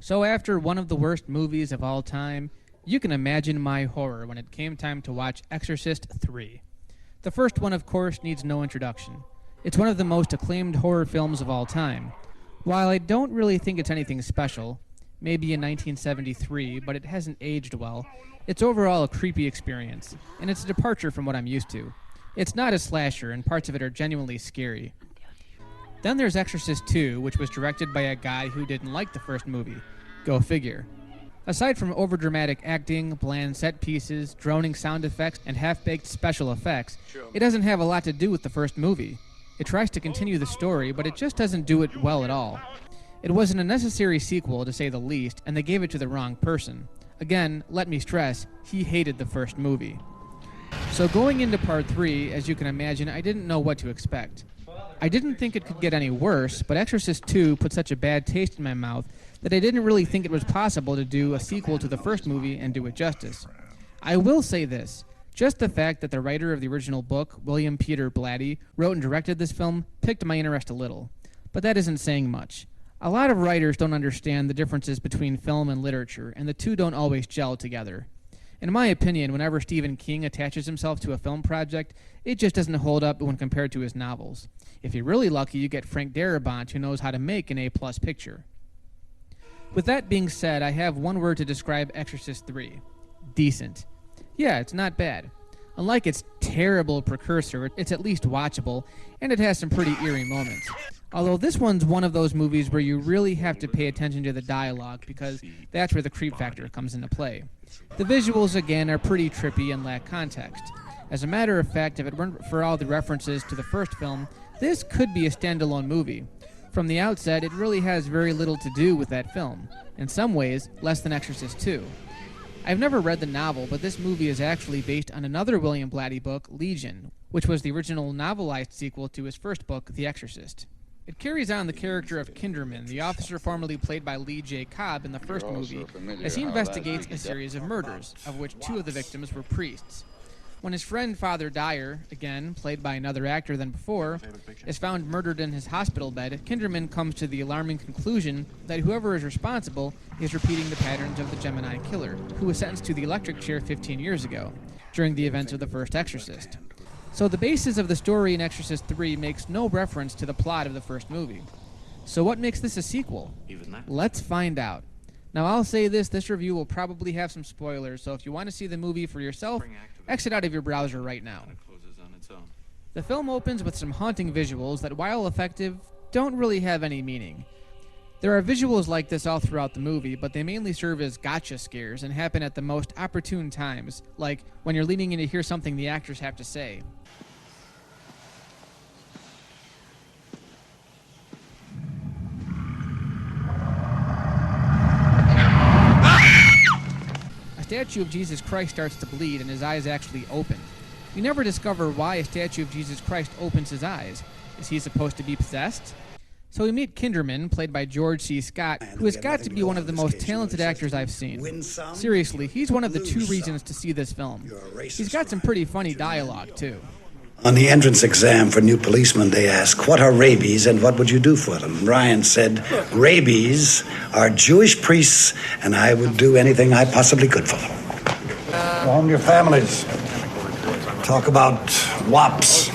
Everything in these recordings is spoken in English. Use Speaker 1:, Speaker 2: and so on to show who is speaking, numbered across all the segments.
Speaker 1: So after one of the worst movies of all time, you can imagine my horror when it came time to watch Exorcist III. The first one, of course, needs no introduction. It's one of the most acclaimed horror films of all time. While I don't really think it's anything special, maybe in 1973, but it hasn't aged well, it's overall a creepy experience, and it's a departure from what I'm used to. It's not a slasher, and parts of it are genuinely scary. Then there's Exorcist II, which was directed by a guy who didn't like the first movie. Go figure. Aside from overdramatic acting, bland set pieces, droning sound effects, and half-baked special effects, it doesn't have a lot to do with the first movie. It tries to continue the story, but it just doesn't do it well at all. It was an unnecessary sequel, to say the least, and they gave it to the wrong person. Again, let me stress, he hated the first movie. So going into part 3, as you can imagine, I didn't know what to expect. I didn't think it could get any worse, but Exorcist II put such a bad taste in my mouth that I didn't really think it was possible to do a sequel to the first movie and do it justice. I will say this, just the fact that the writer of the original book, William Peter Blatty, wrote and directed this film piqued my interest a little. But that isn't saying much. A lot of writers don't understand the differences between film and literature, and the two don't always gel together. In my opinion, whenever Stephen King attaches himself to a film project, it just doesn't hold up when compared to his novels. If you're really lucky, you get Frank Darabont, who knows how to make an A-plus picture. With that being said, I have one word to describe Exorcist III. Decent. Yeah, it's not bad. Unlike its terrible precursor, it's at least watchable, and it has some pretty eerie moments. Although this one's one of those movies where you really have to pay attention to the dialogue, because that's where the creep factor comes into play. The visuals, again, are pretty trippy and lack context. As a matter of fact, if it weren't for all the references to the first film, this could be a standalone movie. From the outset, it really has very little to do with that film. In some ways, less than Exorcist II. I've never read the novel, but this movie is actually based on another William Blatty book, Legion, which was the original novelized sequel to his first book, The Exorcist. It carries on the character of Kinderman, the officer formerly played by Lee J. Cobb in the first movie, as he investigates a series of murders, of which 2 of the victims were priests. When his friend Father Dyer, again played by another actor than before, is found murdered in his hospital bed, Kinderman comes to the alarming conclusion that whoever is responsible is repeating the patterns of the Gemini killer, who was sentenced to the electric chair 15 years ago, during the events of the first Exorcist. So the basis of the story in Exorcist III makes no reference to the plot of the first movie. So what makes this a sequel? Let's find out. Now I'll say this review will probably have some spoilers, so if you want to see the movie for yourself, exit out of your browser right now. The film opens with some haunting visuals that, while effective, don't really have any meaning. There are visuals like this all throughout the movie, but they mainly serve as gotcha scares and happen at the most opportune times, like when you're leaning in to hear something the actors have to say. A statue of Jesus Christ starts to bleed and his eyes actually open. We never discover why a statue of Jesus Christ opens his eyes. Is he supposed to be possessed? So we meet Kinderman, played by George C. Scott, who has got to be one of the most talented actors I've seen. Seriously, he's one of the 2 reasons to see this film. He's got some pretty funny dialogue, too.
Speaker 2: On the entrance exam for new policemen, they ask, what are rabies and what would you do for them? Ryan said, rabies are Jewish priests, and I would do anything I possibly could for them. Go home to your families. Talk about wops.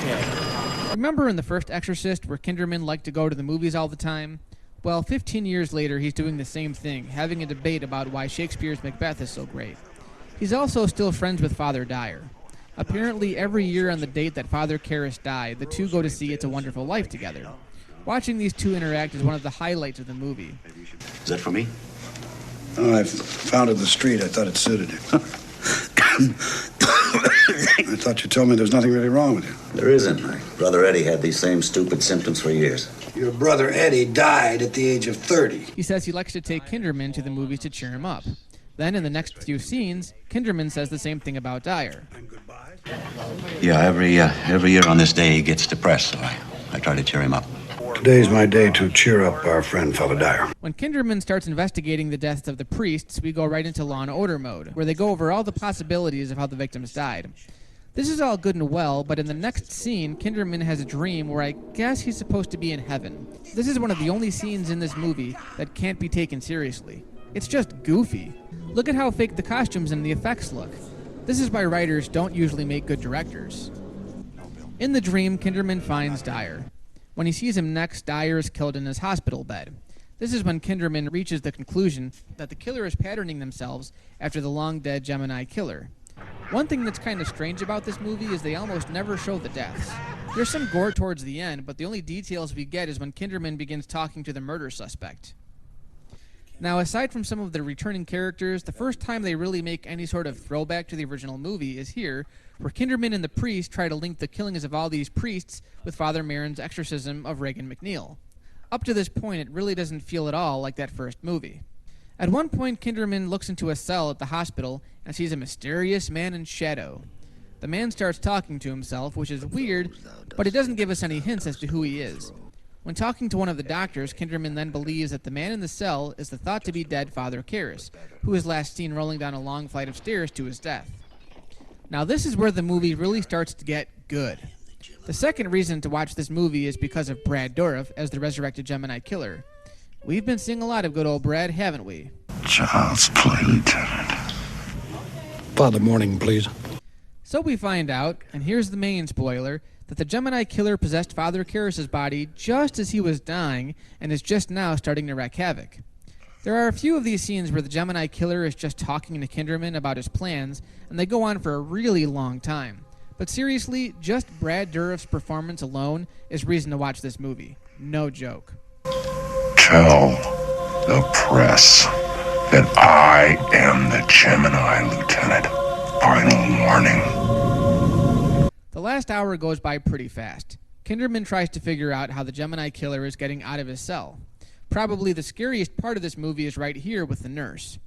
Speaker 1: Remember in the first Exorcist where Kinderman liked to go to the movies all the time? Well, 15 years later, he's doing the same thing, having a debate about why Shakespeare's Macbeth is so great. He's also still friends with Father Dyer. Apparently, every year on the date that Father Karras died, the 2 go to see It's a Wonderful Life together. Watching these 2 interact is one of the highlights of the movie.
Speaker 3: Is that for me?
Speaker 2: Oh, I founded the street. I thought it suited you. I thought you told me there's nothing really wrong with you.
Speaker 3: There isn't. My brother Eddie had these same stupid symptoms for years.
Speaker 2: Your brother Eddie died at the age of 30.
Speaker 1: He says he likes to take Kinderman to the movies to cheer him up. Then, in the next few scenes, Kinderman says the same thing about Dyer.
Speaker 3: Yeah, every year on this day he gets depressed, so I try to cheer him up.
Speaker 2: Today's my day to cheer up our friend Father Dyer.
Speaker 1: When Kinderman starts investigating the deaths of the priests, we go right into Law and Order mode, where they go over all the possibilities of how the victims died. This is all good and well, but in the next scene, Kinderman has a dream where I guess he's supposed to be in heaven. This is one of the only scenes in this movie that can't be taken seriously. It's just goofy. Look at how fake the costumes and the effects look. This is why writers don't usually make good directors. In the dream, Kinderman finds Dyer. When he sees him next, Dyer is killed in his hospital bed. This is when Kinderman reaches the conclusion that the killer is patterning themselves after the long-dead Gemini killer. One thing that's kind of strange about this movie is they almost never show the deaths. There's some gore towards the end, but the only details we get is when Kinderman begins talking to the murder suspect. Now, aside from some of the returning characters, the first time they really make any sort of throwback to the original movie is here, where Kinderman and the priest try to link the killings of all these priests with Father Merrin's exorcism of Reagan McNeil. Up to this point, it really doesn't feel at all like that first movie. At one point, Kinderman looks into a cell at the hospital and sees a mysterious man in shadow. The man starts talking to himself, which is weird, but it doesn't give us any hints as to who he is. When talking to one of the doctors, Kinderman then believes that the man in the cell is the thought-to-be-dead Father Karras, who is last seen rolling down a long flight of stairs to his death. Now this is where the movie really starts to get good. The second reason to watch this movie is because of Brad Dourif as the resurrected Gemini killer. We've been seeing a lot of good old Brad, haven't we?
Speaker 4: Child's play, Lieutenant.
Speaker 2: Father Morning, please.
Speaker 1: So we find out, and here's the main spoiler, that the Gemini killer possessed Father Karras' body just as he was dying and is just now starting to wreak havoc. There are a few of these scenes where the Gemini killer is just talking to Kinderman about his plans, and they go on for a really long time. But seriously, just Brad Dourif's performance alone is reason to watch this movie. No joke.
Speaker 4: Tell the press that I am the Gemini, Lieutenant. Final warning.
Speaker 1: The last hour goes by pretty fast. Kinderman tries to figure out how the Gemini killer is getting out of his cell. Probably the scariest part of this movie is right here with the nurse.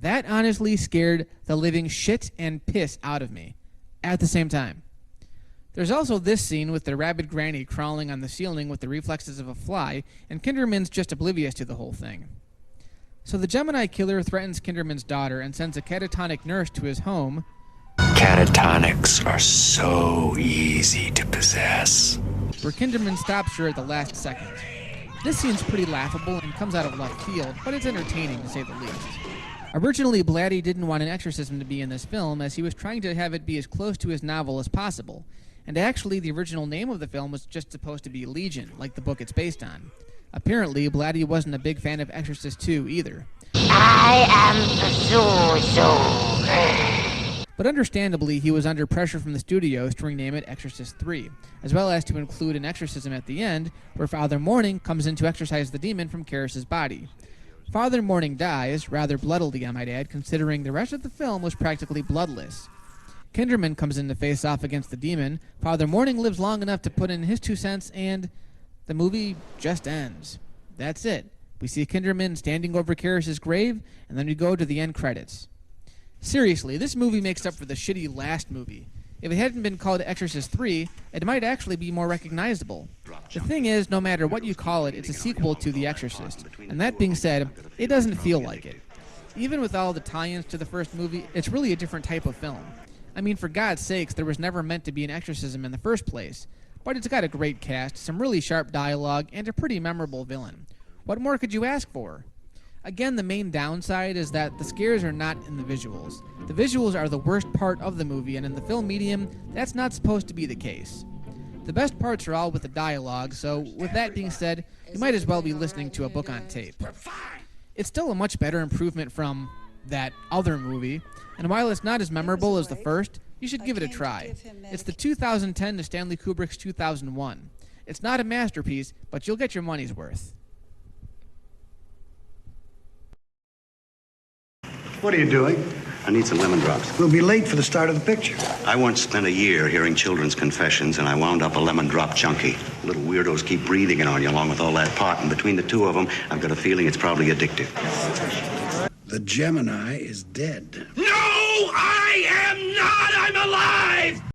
Speaker 1: That honestly scared the living shit and piss out of me at the same time. There's also this scene with the rabid granny crawling on the ceiling with the reflexes of a fly, and Kinderman's just oblivious to the whole thing. So the Gemini killer threatens Kinderman's daughter and sends a catatonic nurse to his home.
Speaker 5: Catatonics are so easy to possess.
Speaker 1: Where Kinderman stops her at the last second. This scene's pretty laughable and comes out of left field, but it's entertaining to say the least. Originally, Blatty didn't want an exorcism to be in this film, as he was trying to have it be as close to his novel as possible. And actually, the original name of the film was just supposed to be Legion, like the book it's based on. Apparently, Blatty wasn't a big fan of Exorcist II either.
Speaker 6: I am the Zuzu.
Speaker 1: But understandably, he was under pressure from the studios to rename it Exorcist III, as well as to include an exorcism at the end, where Father Morning comes in to exorcise the demon from Karras' body. Father Morning dies, rather bloodily I might add, considering the rest of the film was practically bloodless. Kinderman comes in to face off against the demon, Father Morning lives long enough to put in his 2 cents, and the movie just ends. That's it. We see Kinderman standing over Karras' grave, and then we go to the end credits. Seriously, this movie makes up for the shitty last movie. If it hadn't been called Exorcist III, it might actually be more recognizable. The thing is, no matter what you call it, it's a sequel to The Exorcist. And that being said, it doesn't feel like it. Even with all the tie-ins to the first movie, it's really a different type of film. I mean, for God's sakes, there was never meant to be an exorcism in the first place. But it's got a great cast, some really sharp dialogue, and a pretty memorable villain. What more could you ask for? Again, the main downside is that the scares are not in the visuals. The visuals are the worst part of the movie, and in the film medium, that's not supposed to be the case. The best parts are all with the dialogue, so with that being said, you might as well be listening to a book on tape. It's still a much better improvement from that other movie, and while it's not as memorable as the first, you should give it a try. It's the 2010 to Stanley Kubrick's 2001. It's not a masterpiece, but you'll get your money's worth.
Speaker 2: What are you doing?
Speaker 3: I need some lemon drops.
Speaker 2: We'll be late for the start of the picture.
Speaker 3: I once spent a year hearing children's confessions, and I wound up a lemon drop junkie. Little weirdos keep breathing it on you along with all that pot, and between the two of them, I've got a feeling it's probably addictive.
Speaker 2: The Gemini is dead.
Speaker 4: No, I am not! I'm alive!